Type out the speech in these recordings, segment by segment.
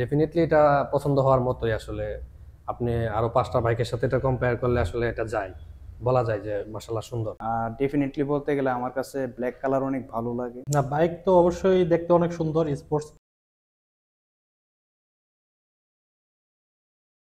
Definitely এটা পছন্দ হওয়ার মতোই আসলে। আপনি আরো ৫টা বাইকের সাথে এটা কম্পেয়ার করলে আসলে এটা যায়। বলা যায় যে মাশাআল্লাহ সুন্দর। ডেফিনেটলি বলতে গেলে আমার কাছে ব্ল্যাক কালার অনেক ভালো লাগে। না, বাইক তো অবশ্যই দেখতে অনেক সুন্দর, স্পোর্টস।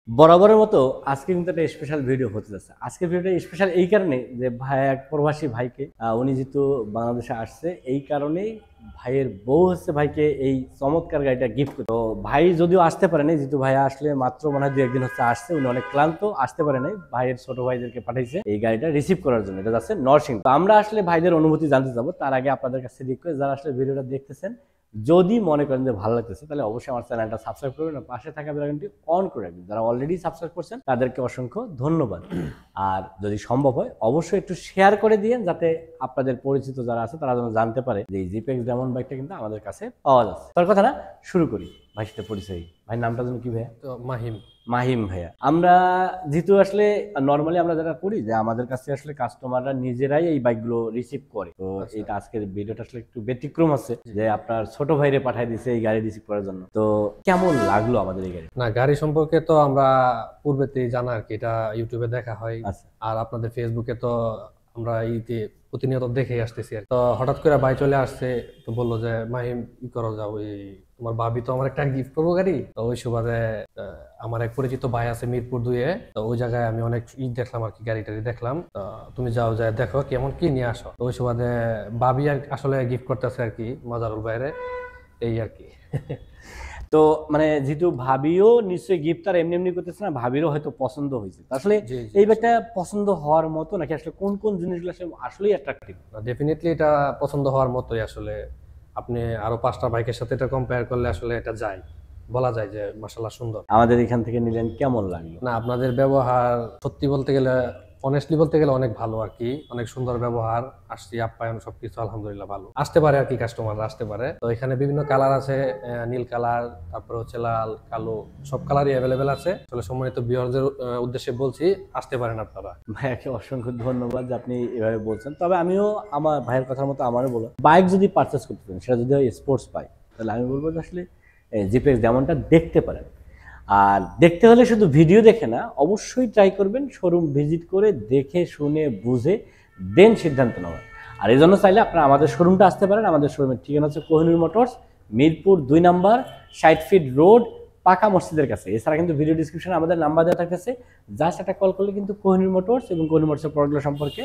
বরাবরের মতো আজকে কিন্তু একটা স্পেশাল ভিডিও হতে যাচ্ছে। আজকের ভিডিওটা স্পেশাল এই কারণে যে ভাই এক প্রবাসী ভাইকে উনি যেহেতু বাংলাদেশে আসছে, এই কারণেই ভাইয়ের বউ হচ্ছে ভাইকে এই চমৎকার গাড়িটা গিফট করতো। তো ভাই যদিও আসতে পারে নাই, যেহেতু ভাই আসলে মাত্র মনে হয় 2-1 দিন হচ্ছে আসছে, উনি অনেক ক্লান্ত, আসতে পারে নাই। ভাইয়ের ছোট ভাইদেরকে পাঠাইছে এই গাড়িটা রিসিভ করার জন্য। এটা যাচ্ছে নরসিংহ। তো আমরা আসলে ভাইদের অনুভূতি জানতে যাবো, তার আগে আপনাদের কাছে রিকোয়েস্ট, যারা আসলে ভিডিওটা দেখতেছেন, যদি মনে করেন যে ভালো লাগতেছে তাহলে অবশ্যই আমার চ্যানেলটা সাবস্ক্রাইব করবেন আর পাশে থাকা বেল আইকনটি অন করে রাখবেন। যারা অলরেডি সাবস্ক্রাইব করছেন তাদেরকে অসংখ্য ধন্যবাদ। আর যদি সম্ভব হয় অবশ্যই একটু শেয়ার করে দিয়েন, যাতে আপনাদের পরিচিত যারা আছে তারা যেন জানতে পারে যে এই জিপেক্স ডায়মন্ড বাইকটা কিন্তু আমাদের কাছে পাওয়া যাচ্ছে। তার কথা না, শুরু করি। ভাইয়ের সাথে পরিচয়। ভাই নামটা যেন কি ভাইয়া? তো মাহিম। মাহিম ভাইয়া। আমরা যেহেতু আসলে নর্মালি আমরা যেটা করি যে আমাদের কাছে আসলে কাস্টমাররা নিজেরাই এই বাইকগুলো রিসিভ করে। তো এটা আজকের ভিডিওটা আসলে একটু ব্যতিক্রম আছে যে আপনার ছোট ভাইরে পাঠিয়ে দিয়েছে এই গাড়ি রিসিভ করার জন্য। তো কেমন লাগলো আমাদের এই গাড়ি? না, গাড়ি সম্পর্কে তো আমরা পূর্বেতেই জানা আর কি, এটা ইউটিউবে দেখা হয়। আচ্ছা, আর আপনাদের ফেসবুকে তো আমরা ইতে প্রতিনিয়ত দেখেই আসতেছি আর কি। তো হঠাৎ করে ভাই চলে আসছে, তো বললো যে মাহিম ই করো যাও, ওই তোমার ভাবি তো আমার একটা গিফট করবো গাড়ি। তো ওই সুবাদে আমার এক পরিচিত ভাই আছে মিরপুর 2-এ, তো ওই জায়গায় আমি অনেক দেখলাম আর কি, গাড়ি টাড়ি দেখলাম। তো তুমি যাও, যায় দেখো কেমন কি নিয়ে আসো। তো ওই সুবাদে ভাবি আর আসলে গিফট করতেছে আর কি মজারুল বাইরে, এই আর কি। তো মানে যেহেতু ভাবিও নিশ্চয়ই গিফট আর এমনি এমনি করতেছে না, ভাবিরও হয়তো পছন্দ হয়েছে। আসলে জি, জি, এই ব্যাগটা পছন্দ হওয়ার মতো নাকি আসলে কোন কোন জিনিসগুলো আসলেই অ্যাট্রাকটিভ? ডেফিনেটলি এটা পছন্দ হওয়ার মতোই আসলে। আপনি আরো 5টা বাইকের সাথে এটা কম্পেয়ার করলে আসলে এটা যায়। বলা যায় যে মাশাআল্লাহ সুন্দর। আমাদের এখান থেকে নিলেন, কেমন লাগলো? না, আপনাদের ব্যবহার সত্যি বলতে গেলে, অনেস্টলি বলতে গেলে অনেক ভালো আর কি। অনেক সুন্দর ব্যবহার, আসছি আপ্যায়ন সবকিছু আলহামদুলিল্লাহ ভালো। আসতে পারে আর কি, কাস্টমাররা আসতে পারে। তো এখানে বিভিন্ন কালার আছে, নীল কালার, তারপর হচ্ছে লাল, কালো, সব কালারই অ্যাভেলেবেল আছে। আসলে সম্মানিত ভিউয়ারদের উদ্দেশ্যে বলছি, আসতে পারেন আপনারা। ভাইয়াকে অসংখ্য ধন্যবাদ যে আপনি এভাবে বলছেন। তবে আমিও আমার ভাইয়ের কথার মতো আমারও বলো, বাইক যদি পারচেস করতে চান, সেটা যদি হয় স্পোর্টস বাইক, তাহলে আমি বলবো যে আসলে জিপেক্স ডায়মন্ডটা দেখতে পারেন। আর দেখতে হলে শুধু ভিডিও দেখে না, অবশ্যই ট্রাই করবেন শোরুম ভিজিট করে, দেখে শুনে বুঝে দেন সিদ্ধান্ত নেওয়া। আর এই জন্য চাইলে আপনারা আমাদের শোরুমটা আসতে পারেন। আমাদের শোরুমের ঠিকানা হচ্ছে কোহিনুর মোটরস, মিরপুর 2 নম্বর, 60 ফিট রোড, পাকা মসজিদের কাছে। এছাড়া কিন্তু ভিডিও ডিসক্রিপশনে আমাদের নাম্বার দেওয়া থাকতেছে, জাস্ট একটা কল করলে কিন্তু কোহিনুর মোটরস এবং কোহিনুর মোটরসের প্রোডাক্টগুলো সম্পর্কে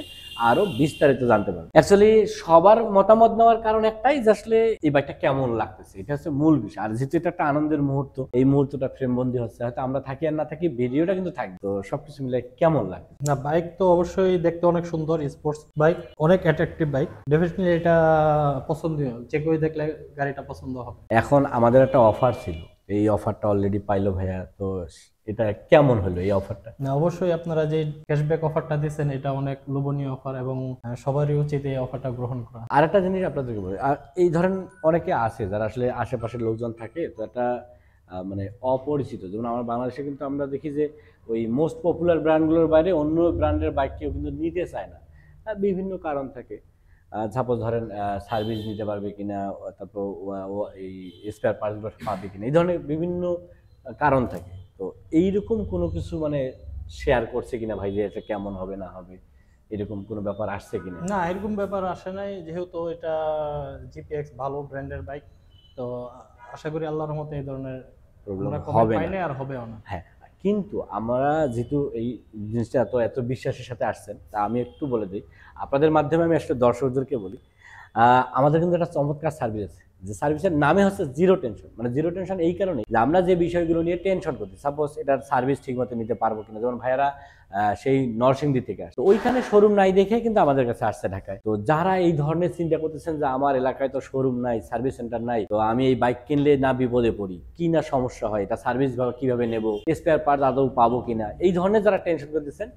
আরো বিস্তারিত জানতে পারবেন। অ্যাকচুয়ালি সবার মতামত নেওয়ার কারণ একটাই, যে আসলে এই বাইকটা কেমন লাগতেছে, এটা হচ্ছে মূল বিষয়। আর যেহেতু এটা একটা আনন্দের মুহূর্ত, এই মুহূর্তটা ফ্রেমবন্দি হচ্ছে, হয়তো আমরা থাকি আর না থাকি, ভিডিওটা কিন্তু থাকবে। তো সবকিছু মিলে কেমন লাগে? না, বাইক তো অবশ্যই দেখতে অনেক সুন্দর, স্পোর্টস বাইক, অনেক অ্যাট্রাকটিভ বাইক। ডেফিনেটলি এটা পছন্দনীয়, যে কেউ দেখলে গাড়িটা পছন্দ হবে। এখন আমাদের একটা অফার ছিল, এই অফারটা অলরেডি পাইলো ভাইয়া, তো এটা কেমন হলো এই অফারটা? না, অবশ্যই আপনারা যে ক্যাশব্যাক অফারটা দিচ্ছেন এটা অনেক লোভনীয় অফার, এবং সবারই উচিত এই অফারটা গ্রহণ করা। আর একটা জিনিস আপনাদেরকে বলি, আর এই ধরেন অনেকে আছে যারা আসলে আশেপাশের লোকজন থাকে, তো একটা মানে অপরিচিত, যেমন আমার বাংলাদেশে কিন্তু আমরা দেখি যে ওই মোস্ট পপুলার ব্র্যান্ডগুলোর বাইরে অন্য ব্র্যান্ডের বাইক কেউ কিন্তু নিতে চায় না। বিভিন্ন কারণ থাকে। সাপোজ ধরেন সার্ভিস নিতে পারবে কিনা, তারপর এই স্পেয়ার পার্টসগুলো পাবে কিনা, এই ধরনের বিভিন্ন কারণ থাকে। তো এইরকম কোনো কিছু মানে শেয়ার করছে কিনা ভাই, যে এটা কেমন হবে না হবে, এরকম কোনো ব্যাপার আসছে কিনা? না, এরকম ব্যাপার আসে নাই, যেহেতু এটা জিপিএক্স ভালো ব্র্যান্ডের বাইক। তো আশা করি আল্লাহর রহমতে এই ধরনের প্রবলেম আমরা হবে পাই না। না আর হবেও না। হ্যাঁ, কিন্তু আমরা যেহেতু এই জিনিসটা এত বিশ্বাসের সাথে আসছেন, তা আমি একটু বলে দিই, আপনাদের মাধ্যমে আমি আসলে দর্শকদেরকে বলি, আমাদের কিন্তু একটা চমৎকার সার্ভিস আছে, যে সার্ভিসের নামে হচ্ছে জিরো টেনশন। মানে জিরো টেনশন এই কারণে যে আমরা যে বিষয়গুলো নিয়ে টেনশন করছি, সাপোজ এটার সার্ভিস ঠিক মতো নিতে পারবো কিনা, যেমন ভাইয়ারা সেই নরসিংদী থেকে আসে, তো ওইখানে শোরুম নাই দেখে কিন্তু আমাদের কাছে আসছে ঢাকায়। তো যারা এই ধরনের চিন্তা করতেছেন যে আমার এলাকায় তো শোরুম নাই, সার্ভিস সেন্টার নাই, তো আমি এই বাইক কিনলে না বিপদে পড়ি, কি না সমস্যা হয়, এটা সার্ভিস কিভাবে নেবো, স্পেয়ার পার্ট আদৌ পাবো কিনা, এই ধরনের যারা টেনশন করতেছেন,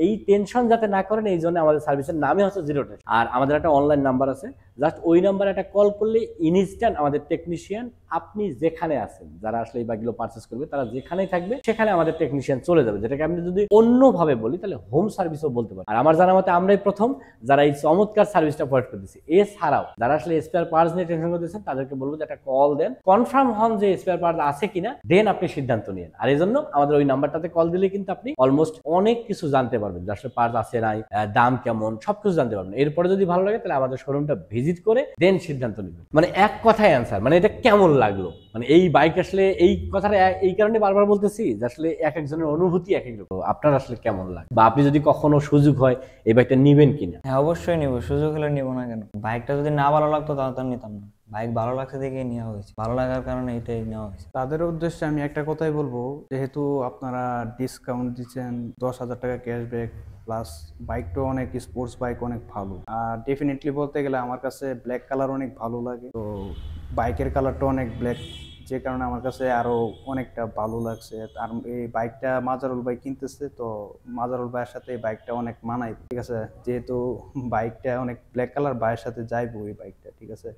এই টেনশন যাতে না করেন, এই জন্য আমাদের সার্ভিসের নামে হচ্ছে জিরো টেনশন। আর আমাদের একটা অনলাইন নাম্বার আছে, জাস্ট ওই নাম্বারে একটা কল করলে ইনস্ট্যান্ট আমাদের টেকনিশিয়ান আপনি যেখানে আছেন, যারা আসলে এই বাইকগুলো পারচেস করবে তারা যেখানেই থাকবে সেখানে আমাদের টেকনিশিয়ান চলে যাবে, যেটাকে আমি যদি অন্যভাবে বলি তাহলে হোম সার্ভিসও বলতে পারি। আর আমার জানা মতে আমরাই প্রথম যারা এই চমৎকার সার্ভিসটা প্রোভাইড করতেছি। এছাড়াও যারা আসলে স্পেয়ার পার্টস নিয়ে টেনশন করতেছেন তাদেরকে বলবো যে একটা কল দেন, কনফার্ম হন যে স্পেয়ার পার্টস আছে কিনা, দেন আপনি সিদ্ধান্ত নিন। আর এই জন্য আমাদের ওই নাম্বারটাতে কল দিলে কিন্তু আপনি অলমোস্ট অনেক কিছু জানতে পারবেন, যে আসলে পার্টস আছে নাই, দাম কেমন, সবকিছু জানতে পারবেন। এরপরে যদি ভালো লাগে তাহলে আমাদের শোরুমটা ভিজিট করে দেন সিদ্ধান্ত নেবেন। মানে এক কথায় অ্যান্সার, মানে এটা কেমন লাগলো, মানে এই বাইক আসলে এই কথাটা এই কারণে বারবার বলতেছি যে আসলে এক একজনের অনুভূতি এক এক রকম। আপনার আসলে কেমন লাগে, বা আপনি যদি কখনো সুযোগ হয় এই বাইকটা নিবেন কিনা? হ্যাঁ, অবশ্যই নিব, সুযোগ হলে নিব না কেন। বাইকটা যদি না ভালো লাগতো তাহলে তো আমি নিতাম না। বাইক ভালো লাগছে দেখে নেওয়া হয়েছে, ভালো লাগার কারণে এটাই নেওয়া হয়েছে। তাদের উদ্দেশ্যে আমি একটা কথাই বলবো, যেহেতু আপনারা ডিসকাউন্ট দিচ্ছেন, 10,000 টাকা ক্যাশব্যাক প্লাস বাইকটা অনেক স্পোর্টস বাইক, অনেক ভালো। আর ডেফিনেটলি বলতে গেলে আমার কাছে ব্ল্যাক কালার অনেক ভালো লাগে, তো বাইকের কালারটা অনেক ব্ল্যাক, যে কারণে আমার কাছে আরো অনেকটা ভালো লাগছে। আর এই বাইকটা মাজারুল ভাই কিনতেছে, তো মাজারুল ভাইয়ের সাথে এই বাইকটা অনেক মানাই, ঠিক আছে। যেহেতু বাইকটা অনেক ব্ল্যাক কালার, ভাইয়ের সাথে যাইবো এই বাইকটা, ঠিক আছে।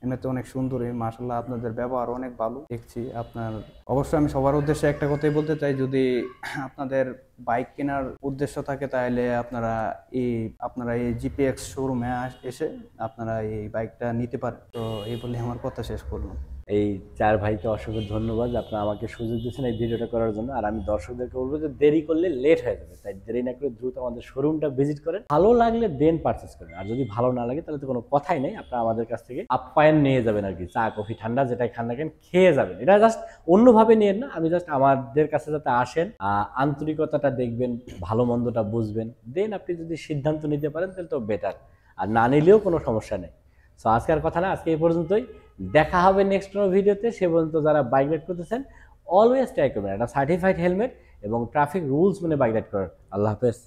এমনিতে অনেক সুন্দরই, মাশাআল্লাহ আপনাদের ব্যবহার অনেক ভালো দেখছি আপনার। অবশ্যই আমি সবার উদ্দেশ্যে একটা কথাই বলতে চাই, যদি আপনাদের বাইক কেনার উদ্দেশ্য থাকে তাহলে আপনারা এই জিপিএক্স শোরুমে এসে আপনারা এই বাইকটা নিতে পারেন। তো এই বলে আমার কথা শেষ করলাম। এই চার ভাইকে অসংখ্য ধন্যবাদ যে আপনারা আমাকে সুযোগ দিয়েছেন এই ভিডিওটা করার জন্য। আর আমি দর্শকদেরকে বলবো যে দেরি করলে লেট হয়ে যাবে, তাই দেরি না করে দ্রুত আমাদের শোরুমটা ভিজিট করেন, ভালো লাগলে দেন পারচেস করেন। আর যদি ভালো না লাগে তাহলে তো কোনো কথাই নেই, আপনারা আমাদের কাছ থেকে আপ্যায়ন নিয়ে যাবেন আর কি, চা কফি ঠান্ডা যেটাই খান না কেন খেয়ে যাবেন। এটা জাস্ট অন্যভাবে নিয়েন না, আমি জাস্ট আমাদের কাছে যাতে আসেন, আন্তরিকতাটা দেখবেন, ভালো মন্দটা বুঝবেন, দেন আপনি যদি সিদ্ধান্ত নিতে পারেন তাহলে তো বেটার, আর না নিলেও কোনো সমস্যা নেই। সো আজকে আর কথা না, আজকে এই পর্যন্তই। দেখা হবে নেক্সট কোনো ভিডিওতে। সে পর্যন্ত যারা বাইক রাইড করতেছেন অলওয়েজ ট্রাই করবেন একটা সার্টিফাইড হেলমেট এবং ট্রাফিক রুলস মেনে বাইক রাইড করার। আল্লাহ হাফেজ।